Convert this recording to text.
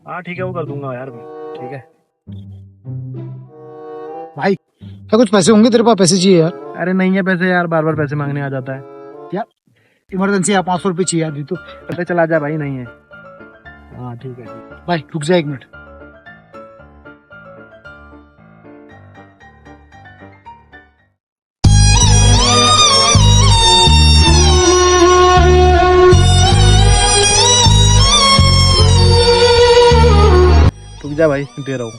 हाँ ठीक है, वो कर दूंगा यार मैं। ठीक है। भाई क्या कुछ पैसे होंगे तेरे पास? पैसे चाहिए यार। अरे नहीं है पैसे यार, बार बार पैसे मांगने आ जाता है। यार इमरजेंसी है, 500 रुपये चाहिए यार। दी तो पता चला जा भाई, नहीं है। हाँ ठीक है। भाई रुक जा 1 मिनट। रुक जा भाई, दे रहा हूँ।